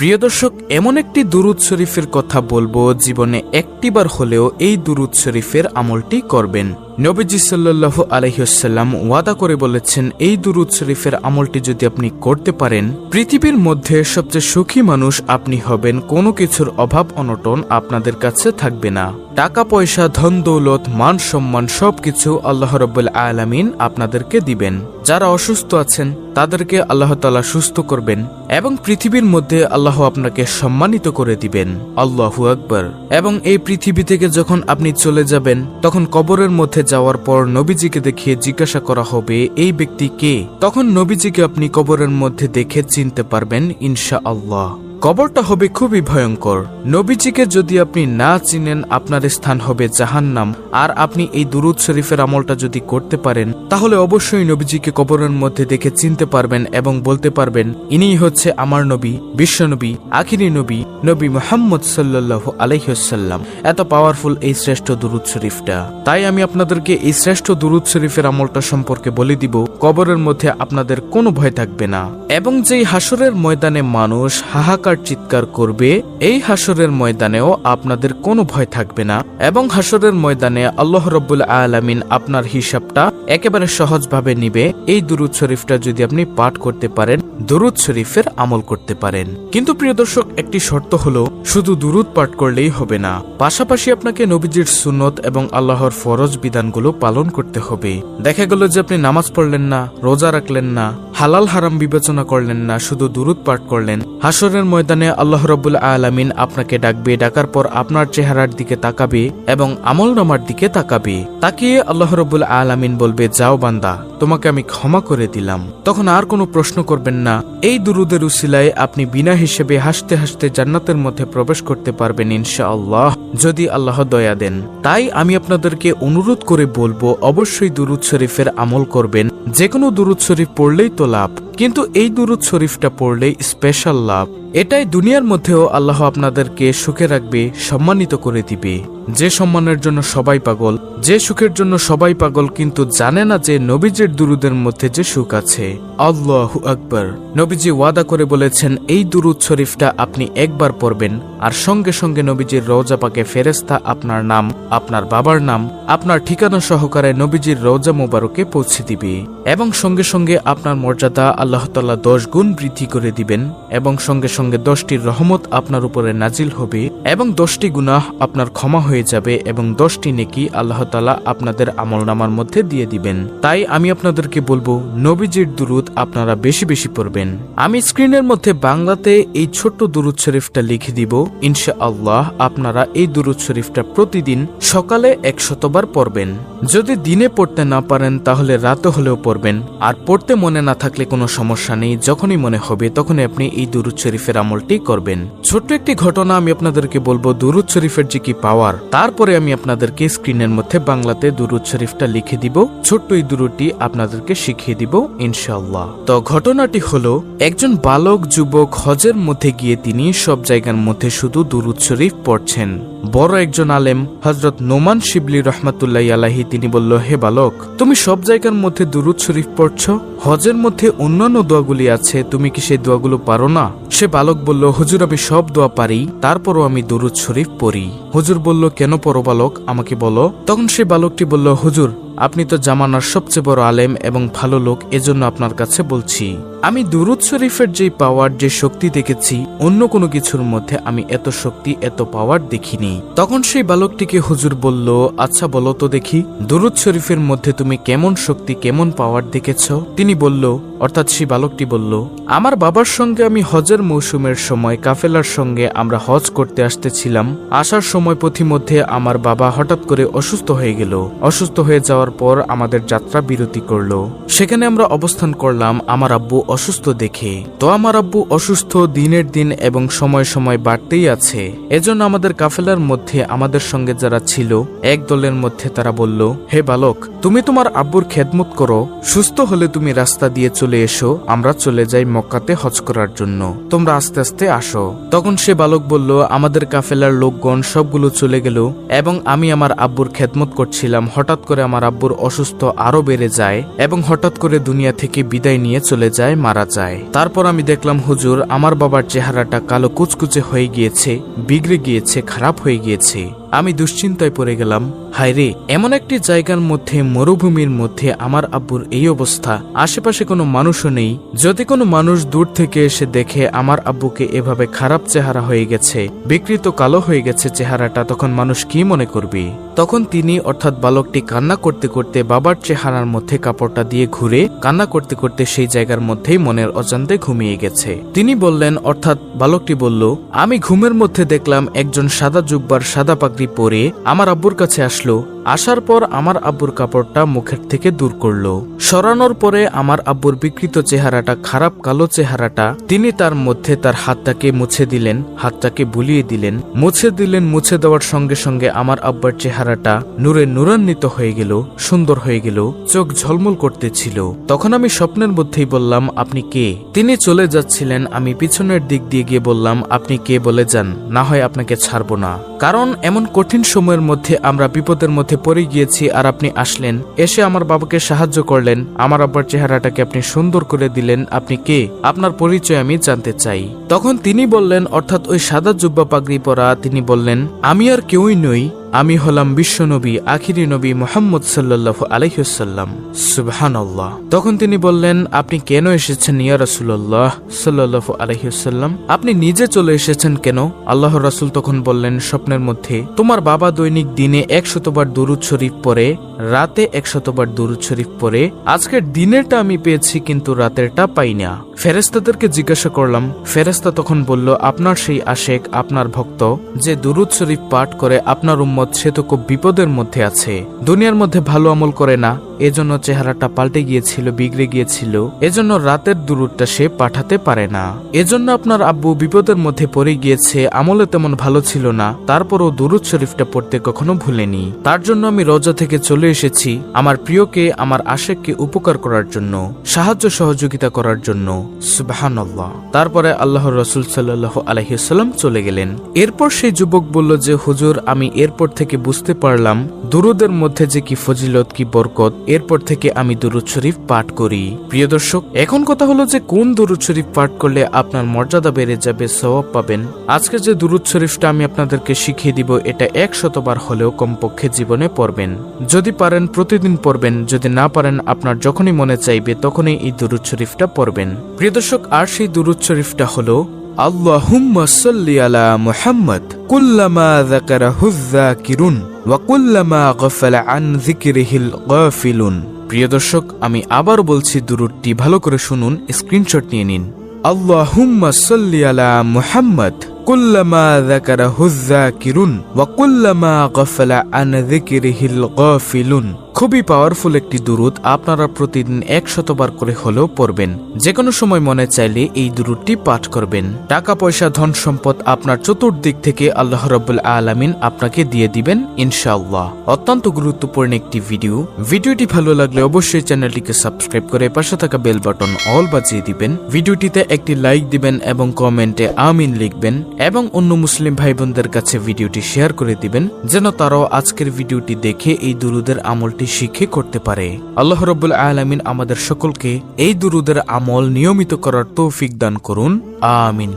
প্রিয় দর্শক, এমন একটি দুরূদ শরীফের কথা বলবো, জীবনে একটিবার হলেও এই দুরূদ শরীফের আমলটি করবেন। নবীজি সাল্লাল্লাহু আলাইহি ওয়াসাল্লাম ওয়াদা করে বলেছেন, এই দুরূদ শরীফের আমলটি যদি আপনি করতে পারেন, পৃথিবীর মধ্যে সবচেয়ে সুখী মানুষ আপনি হবেন। কোনো কিছুর অভাব অনটন আপনাদের কাছে থাকবে না। টাকা পয়সা, ধন দৌলত, মান সম্মান সবকিছু আল্লাহ রাব্বুল আলামিন আপনাদেরকে দিবেন। যারা অসুস্থ আছেন তাদেরকে আল্লাহ তাআলা সুস্থ করবেন এবং পৃথিবীর মধ্যে আল্লাহ আপনাকে সম্মানিত করে দিবেন। আল্লাহু আকবার। এবং এই পৃথিবী থেকে যখন আপনি চলে যাবেন, তখন কবরের মধ্যে যাওয়ার পর নবীজিকে দেখিয়ে জিজ্ঞাসা করা হবে, এই ব্যক্তি কে? তখন নবীজিকে আপনি কবরের মধ্যে দেখে চিনতে পারবেন ইনশাআল্লাহ। কবরটা হবে খুবই ভয়ঙ্কর। নবীজিকে যদি আপনি না চিনেন, আপনার স্থান হবে জাহান্নাম। আর আপনি এই দুরূদ শরীফের আমলটা যদি করতে পারেন, তাহলে অবশ্যই নবীজিকে কবরের মধ্যে দেখে চিনতে পারবেন এবং বলতে পারবেন, ইনিই হচ্ছে আমার নবী, বিশ্বনবী, আখিরি নবী, নবী মুহাম্মদ সাল্লাল্লাহু আলাইহি ওয়াসাল্লাম। এত পাওয়ারফুল এই শ্রেষ্ঠ দুরূদ শরীফটা। তাই আমি আপনাদেরকে এই শ্রেষ্ঠ দুরূদ শরীফের আমলটা সম্পর্কে বলে দিব। কবরের মধ্যে আপনাদের কোনো ভয় থাকবে না। এবং যেই হাসরের ময়দানে মানুষ হাহাকার চিৎকার করবে, এই হাসরের ময়দানেও আপনাদের কোনো ভয় থাকবে না। এবং হাসরের ময়দানে আল্লাহ রাব্বুল আলামিন আপনার হিসাবটা একেবারে সহজভাবে নিবে, এই দুরূদ শরীফটা যদি আপনি পাঠ করতে পারেন, দুরূদ শরীফের আমল করতে পারেন। কিন্তু প্রিয় দর্শক, একটি শর্ত হলো, শুধু দুরূদ পাঠ করলেই হবে না, পাশাপাশি আপনাকে নবীজির সুন্নত এবং আল্লাহর ফরজ বিধানগুলো পালন করতে হবে। দেখা গেল যে আপনি নামাজ পড়লেন না, রোজা রাখলেন না, হালাল হারাম বিবেচনা করলেন না, শুধু দুরূদ পাঠ করলেন। হাসরের ময়দানে আল্লাহ রাব্বুল আলামিন আপনাকে ডাকবে, ডাকার পর আপনার চেহারার দিকে তাকাবে এবং আমলনামার দিকে তাকাবে। তাকিয়ে আল্লাহ রাব্বুল আলামিন বলবে, যাও বান্দা, তোমাকে আমি ক্ষমা করে দিলাম। তখন আর কোনো প্রশ্ন করবেন না। এই দুরূদের উসিলায় আপনি বিনা হিসেবে হাসতে হাসতে জান্নাতের মধ্যে প্রবেশ করতে পারবেন ইনশাআল্লাহ, যদি আল্লাহ দয়া দেন। তাই আমি আপনাদেরকে অনুরোধ করে বলবো, অবশ্যই দুরূদ শরীফের আমল করবেন। যে কোনো দুরূদ শরীফ পড়লেই তো লাভ, কিন্তু এই দুরূদ শরীফটা পড়লেই স্পেশাল লাভ। এটাই দুনিয়ার মধ্যেও আল্লাহ আপনাদেরকে সুখে রাখবে, সম্মানিত করে দিবে। যে সম্মানের জন্য সবাই পাগল, যে সুখের জন্য সবাই পাগল, কিন্তু জানে না যে নবীজির দুরূদের মধ্যে যে সুখ আছে। আল্লাহু আকবার। নবীজি ওয়াদা করে বলেছেন, এই দুরূদ শরীফটা আপনি একবার পড়বেন আর সঙ্গে সঙ্গে নবীজির রওজা পাকে ফেরেশতা আপনার নাম, আপনার বাবার নাম, আপনার ঠিকানা সহকারে নবীজির রওজা মোবারকে পৌঁছে দিবে এবং সঙ্গে সঙ্গে আপনার মর্যাদা আল্লাহ তাআলা 10 গুণ বৃদ্ধি করে দিবেন এবং সঙ্গে সঙ্গে 10টি রহমত আপনার উপরে নাজিল হবে এবং 10টি গুনাহ আপনার ক্ষমা হয়ে যাবে এবং 10টি নেকি আল্লাহ তাআলা আপনাদের আমলনামার মধ্যে দিয়ে দিবেন। তাই আমি আপনাদেরকে বলবো, নবীজির দুরূদ আপনারা বেশি বেশি পড়বেন। আমি স্ক্রিনের মধ্যে বাংলাতে এই ছোট্ট দুরূদ শরীফটা লিখে দিব। ইনশাআল্লাহ আপনারা এই দুরূদ শরীফটা প্রতিদিন সকালে 100 বার পড়বেন। যদি দিনে পড়তে না পারেন তাহলে রাতে হলেও পড়বেন। আর পড়তে মনে না থাকলে কোনো সমস্যা নেই, যখনই মনে হবে তখনই আপনি এই দুরূদ শরীফের আমলটি করবেন। ছোট্ট একটি ঘটনা আমি আপনাদেরকে বলবো, দুরূদ শরীফের যে কি পাওয়ার, তারপরে আমি আপনাদেরকে স্ক্রিনের মধ্যে বাংলাতে দুরূদ শরীফটা লিখে দিব। ছোট্ট এই দুরূদটি আপনাদেরকে শিখিয়ে দিব ইনশাআল্লাহ। তো ঘটনাটি হলো, একজন বালক যুবক হজের মধ্যে গিয়ে তিনি সব জায়গার মধ্যে শুধু দুরূদ শরীফ পড়ছেন। বড় একজন আলেম হযরত নোমান শিবলি রাহমাতুল্লাহি আলাইহি তিনি বলল, হে বালক, তুমি সব জায়গার মধ্যে দুরূদ শরীফ পড়ছো, হজের মধ্যে অন্যান্য দোয়াগুলি আছে, তুমি কি সেই দোয়াগুলো পারো না? সে বালক বলল, হুজুর আমি সব দোয়া পারি, তারপরও আমি দুরূদ শরীফ পড়ি। হুজুর বলল, কেন পড়ো বালক, আমাকে বলো। তখন সে বালকটি বলল, হুজুর আপনি তো জামানার সবচেয়ে বড় আলেম এবং ভালো লোক, এজন্য আপনার কাছে বলছি, আমি দুরূদ শরীফের যে পাওয়ার, যে শক্তি দেখেছি, অন্য কোনো কিছুর মধ্যে আমি এত শক্তি, এত পাওয়ার দেখিনি। তখন সেই বালকটিকে হুজুর বলল, আচ্ছা বলো তো দেখি, দুরূদ শরীফের মধ্যে তুমি কেমন শক্তি, কেমন পাওয়ার দেখেছ? তিনি বলল, অর্থাৎ সেই বালকটি বলল, আমার বাবার সঙ্গে আমি হজের মৌসুমের সময় কাফেলার সঙ্গে আমরা হজ করতে আসতেছিলাম। আসার সময় পথিমধ্যে আমার বাবা হঠাৎ করে অসুস্থ হয়ে গেল। অসুস্থ হয়ে যাওয়ার পর আমাদের যাত্রা বিরতি করলো। সেখানে আমরা অবস্থান করলাম আমার আব্বু অসুস্থ দেখে। তো আমার আব্বু অসুস্থ দিনের দিন এবং সময় সময় বাড়তেই আছে। এজন্য আমাদের কাফেলার মধ্যে আমাদের সঙ্গে যারা ছিল, এক দলের মধ্যে তারা বলল, হে বালক, তুমি তোমার আব্বুর খেদমত করো, সুস্থ হলে তুমি রাস্তা দিয়ে চলে চলে এসো, আমরা চলে যাই মক্কাতে হজ করার জন্য, তোমরা আস্তে আস্তে আসো। তখন সে বালক বলল, আমাদের কাফেলার লোকগণ সবগুলো চলে গেল এবং আমি আমার আব্বুর খেদমত করছিলাম। হঠাৎ করে আমার আব্বুর অসুস্থ আরো বেড়ে যায় এবং হঠাৎ করে দুনিয়া থেকে বিদায় নিয়ে চলে যায়, মারা যায়। তারপর আমি দেখলাম হুজুর, আমার বাবার চেহারাটা কালো কুচকুচে হয়ে গিয়েছে, বিগড়ে গিয়েছে, খারাপ হয়ে গিয়েছে। আমি দুশ্চিন্তায় পড়ে গেলাম, হায়রে, এমন একটি জায়গার মধ্যে, মরুভূমির মধ্যে আমার আব্বুর এই অবস্থা, আশেপাশে কোনো মানুষও নেই। যদি কোনো মানুষ দূর থেকে এসে দেখে আমার আব্বুকে এভাবে খারাপ চেহারা হয়ে গেছে, বিকৃত কালো হয়ে গেছে চেহারাটা, তখন মানুষ কি মনে করবে? তখন তিনি অর্থাৎ বালকটি কান্না করতে করতে বাবার চেহারার মধ্যে কাপড়টা দিয়ে ঘুরে কান্না করতে করতে সেই জায়গার মধ্যেই মনের অজান্তে ঘুমিয়ে গেছে। তিনি বললেন, অর্থাৎ বালকটি বলল, আমি ঘুমের মধ্যে দেখলাম একজন সাদা জুব্বার সাদা পাগড়ি পরে আমার আব্বুর কাছে আসলো। আসার পর আমার আব্বুর কাপড়টা মুখের থেকে দূর করলো। সরানোর পরে আমার আব্বুর বিকৃত চেহারাটা, খারাপ কালো চেহারাটা, তিনি তার মধ্যে তার হাতটাকে মুছে দিলেন, হাতটাকে বুলিয়ে দিলেন, মুছে দেওয়ার সঙ্গে সঙ্গে আমার আব্বার চেহারাটা নূরে নূরান্বিত হয়ে গেল, সুন্দর হয়ে গেল, চোখ ঝলমল করতেছিল। তখন আমি স্বপ্নের মধ্যেই বললাম, আপনি কে? তিনি চলে যাচ্ছিলেন। আমি পিছনের দিক দিয়ে গিয়ে বললাম, আপনি কে বলে যান, না হয় আপনাকে ছাড়বো না। কারণ এমন কঠিন সময়ের মধ্যে আমরা বিপদের মধ্যে পড়ে গিয়েছি, আর আপনি আসলেন, এসে আমার বাবাকে সাহায্য করলেন, আমার আব্বার চেহারাটাকে আপনি সুন্দর করে দিলেন। আপনি কে? আপনার পরিচয় আমি জানতে চাই। তখন তিনি বললেন, অর্থাৎ ওই সাদা জুব্বা পাগড়ি পরা, তিনি বললেন, আমি আর কেউই নই, আমি হলাম বিশ্বনবী, আখিরি নবী মুহাম্মদ সাল্লাল্লাহু আলাইহি ওয়াসাল্লাম। সুবহানাল্লাহ। তখন তিনি বললেন, আপনি কেন এসেছেন ইয়া রাসূলুল্লাহ সাল্লাল্লাহু আলাইহি ওয়াসাল্লাম? আপনি নিজে চলে এসেছেন কেন? আল্লাহর রাসূল তখন বললেন স্বপ্নের মধ্যে, তোমার বাবা দৈনিক দিনে 100 বার দুরূদ শরীফ পড়ে, রাতে 100 বার দুরূদ শরীফ পড়ে। আজকের দিনেরটা আমি পেয়েছি, কিন্তু রাতেরটা পাই না। ফেরেশতাদেরকে জিজ্ঞাসা করলাম। ফেরেশতা তখন বলল, আপনার সেই আশেক, আপনার ভক্ত যে দুরূদ শরীফ পাঠ করে, আপনার সে তো খুব বিপদের মধ্যে আছে, দুনিয়ার মধ্যে ভালো আমল করে না, এজন্য চেহারাটা পাল্টে গিয়েছিল, বিগড়ে গিয়েছিল, এজন্য রাতের দুরূদটা সে পাঠাতে পারে না। এজন্য আপনার আব্বু বিপদের মধ্যে পড়ে গিয়েছে, আমলে তেমন ভালো ছিল না, তারপরও দুরূদ শরীফটা পড়তে কখনো ভুলেনি। তার জন্য আমি রওজা থেকে চলে এসেছি, আমার প্রিয়কে, আমার আশেককে উপকার করার জন্য, সাহায্য সহযোগিতা করার জন্য। সুবহানাল্লাহ। তারপরে আল্লাহর রাসূল সাল্লাল্লাহু আলাইহি ওয়াসাল্লাম চলে গেলেন। এরপর সেই যুবক বলল যে, হুজুর, আমি এরপর থেকে বুঝতে পারলাম দুরুদের মধ্যে যে কি ফজিলত, কি বরকত। এরপর থেকে আমি দুরুদ শরীফ পাঠ করি। প্রিয় দর্শক, এখন কথা হলো যে কোন দুরুদ শরীফ পাঠ করলে আপনার মর্যাদা বেড়ে যাবে, সওয়াব পাবেন। আজকে যে দুরুদ শরীফটা আমি আপনাদেরকে শিখিয়ে দিব, এটা 100 বার হলেও কমপক্ষে জীবনে পড়বেন। যদি পারেন প্রতিদিন পড়বেন, যদি না পারেন আপনার যখনই মনে চাইবে তখনই এই দুরুদ শরীফটা পড়বেন। প্রিয় দর্শক, আর সেই দুরুদ শরীফটা হলো, আল্লাহুম্মা সাল্লি আলা মুহাম্মদ কুল্লামা যাকারাহুয যাকিরুন ওয়া কুল্লামা গাফালা আন যিকরিহিল গাফিলুন। প্রিয় দর্শক, আমি আবার বলছি, দুরূদটি ভালো করে শুনুন, স্ক্রিনশট নিয়ে নিন। আল্লাহুম্মা সাল্লি আলা মুহাম্মদ কুল্লামা যাকারাহুয যাকিরুন ওয়া কুল্লামা গাফালা আন যিকরিহিল গাফিলুন। খুবই পাওয়ারফুল একটি দুরূদ, আপনারা প্রতিদিন 100 বার করে হলেও পড়বেন। যে কোনো সময় মনে চাইলে এই দুরূদটি পাঠ করবেন। টাকা পয়সা, ধন সম্পদ আপনার চতুর্দিক থেকে আল্লাহ রাব্বুল আলামিন আপনাকে দিয়ে দিবেন ইনশাআল্লাহ। অত্যন্ত গুরুত্বপূর্ণ একটি ভিডিওটি ভালো লাগলে অবশ্যই চ্যানেলটিকে সাবস্ক্রাইব করে পাশে থাকা বেল বাটন অল বাজিয়ে দিবেন। ভিডিওটিতে একটি লাইক দিবেন এবং কমেন্টে আমিন লিখবেন এবং অন্য মুসলিম ভাই বোনদের কাছে ভিডিওটি শেয়ার করে দিবেন, যেন তারাও আজকের ভিডিওটি দেখে এই দুরূদের আমলটি শিখে করতে পারে। আল্লাহ রাব্বুল আলামিন আমাদের সকলকে এই দুরূদের আমল নিয়মিত করার তৌফিক দান করুন। আমিন।